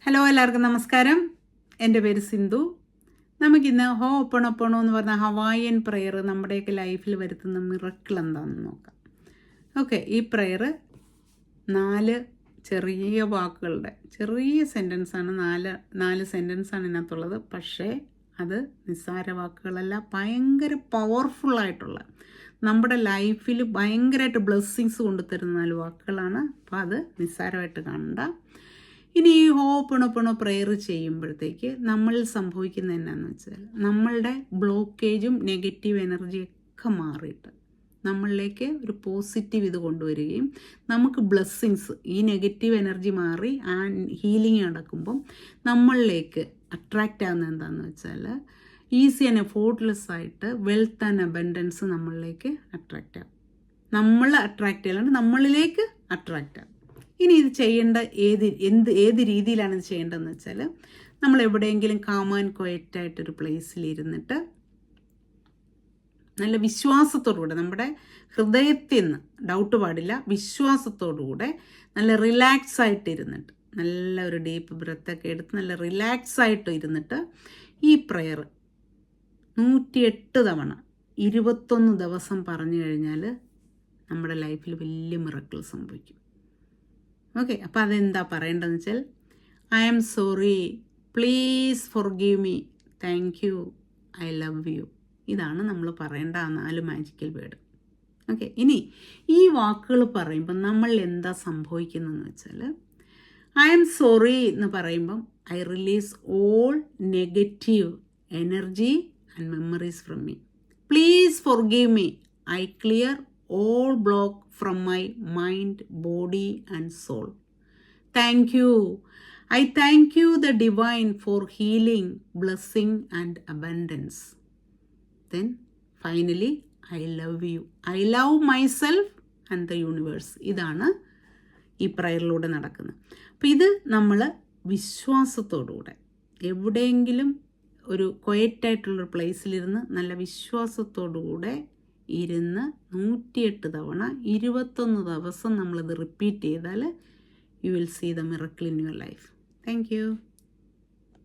Hello, എല്ലാവർക്കും നമസ്കാരം. എൻ്റെ പേര് സിന്ധു. നമുക്കിന്ന് ഹോപ്പണൊപ്പണോ എന്ന് പറഞ്ഞ ഹവായിയൻ പ്രെയർ നമ്മുടെയൊക്കെ ലൈഫിൽ വരുത്തുന്ന മിറക്കിൾ എന്താണെന്ന് നോക്കാം. ഓക്കെ, ഈ പ്രെയർ 4 ചെറിയ വാക്കുകളുടെ ചെറിയ സെൻറ്റൻസാണ്. നാല് സെൻറ്റൻസാണ് ഇതിനകത്തുള്ളത്. പക്ഷേ അത് നിസ്സാര വാക്കുകളല്ല, ഭയങ്കര പവർഫുള്ളായിട്ടുള്ള നമ്മുടെ ലൈഫിൽ ഭയങ്കരമായിട്ട് ബ്ലെസ്സിങ്സ് കൊണ്ടുതരുന്ന 4 വാക്കുകളാണ്. അപ്പോൾ അത് നിസ്സാരമായിട്ട് കാണണ്ട. ഇനി ഈ ഹോപ്പണൊപ്പണോ പ്രെയർ ചെയ്യുമ്പോഴത്തേക്ക് നമ്മളിൽ സംഭവിക്കുന്നത് എന്നാന്ന് വെച്ചാൽ നമ്മളുടെ ബ്ലോക്കേജും നെഗറ്റീവ് എനർജിയൊക്കെ മാറിയിട്ട് നമ്മളിലേക്ക് ഒരു പോസിറ്റീവ് ഇത് കൊണ്ടുവരികയും നമുക്ക് ബ്ലെസ്സിങ്സ്, ഈ നെഗറ്റീവ് എനർജി മാറി ആ ഹീലിംഗ് നടക്കുമ്പം നമ്മളിലേക്ക് അട്രാക്റ്റ് ആകുന്നത് എന്താണെന്ന് വെച്ചാൽ ഈസി ആൻഡ് എഫോർട്ട്ലെസ് ആയിട്ട് വെൽത്ത് ആൻഡ് അബൻഡൻസ് നമ്മളിലേക്ക് അട്രാക്റ്റ് ആകും. നമ്മൾ അട്രാക്റ്റ് ചെയ്യാണ്ട് നമ്മളിലേക്ക് അട്രാക്റ്റ് ആകും. ഇനി ഇത് ചെയ്യേണ്ട ഏത് രീതിയിലാണ് ഇത് ചെയ്യേണ്ടതെന്ന് വെച്ചാൽ നമ്മൾ എവിടെയെങ്കിലും കാം ആൻഡ് ക്വയറ്റായിട്ടൊരു പ്ലേസിലിരുന്നിട്ട് നല്ല വിശ്വാസത്തോടുകൂടെ, നമ്മുടെ ഹൃദയത്തിൽ നിന്ന് ഡൗട്ട് പാടില്ല, വിശ്വാസത്തോടുകൂടെ നല്ല റിലാക്സ് ആയിട്ടിരുന്നിട്ട്, നല്ല ഒരു ഡീപ്പ് ബ്രെത്തൊക്കെ എടുത്ത് നല്ല റിലാക്സ് ആയിട്ട് ഇരുന്നിട്ട് ഈ പ്രെയർ 108 തവണ 21 ദിവസം പറഞ്ഞു കഴിഞ്ഞാൽ നമ്മുടെ ലൈഫിൽ വലിയ മിറക്കിൾ സംഭവിക്കും. ഓക്കെ, അപ്പോൾ അതെന്താ പറയേണ്ടതെന്ന് വെച്ചാൽ I am sorry, please forgive me, thank you, I love you. ഇതാണ് നമ്മൾ പറയേണ്ട ആ 4 മാജിക്കൽ വേർഡ്. ഓക്കെ, ഇനി ഈ വാക്കുകൾ പറയുമ്പോൾ നമ്മൾ എന്താ സംഭവിക്കുന്നതെന്ന് വെച്ചാൽ ഐ ആം സോറി എന്ന് പറയുമ്പം I release all negative energy and memories from me. Please forgive me, I clear all block from my mind, body and soul. Thank you. I thank you the divine for healing, blessing and abundance. Then finally, I love you. I love myself and the universe. ഇതാണ് ഈ പ്രയറിലൂടെ നടക്കുന്നത്. അപ്പോൾ ഇത് നമ്മൾ വിശ്വാസത്തോടുകൂടെ എവിടെയെങ്കിലും ഒരു ക്വയറ്റായിട്ടുള്ളൊരു പ്ലേസിലിരുന്ന് നല്ല വിശ്വാസത്തോടുകൂടെ ഇരുന്ന് 108 തവണ 21 ദിവസം നമ്മളിത് റിപ്പീറ്റ് ചെയ്താൽ you will see the miracle in your life. Thank U.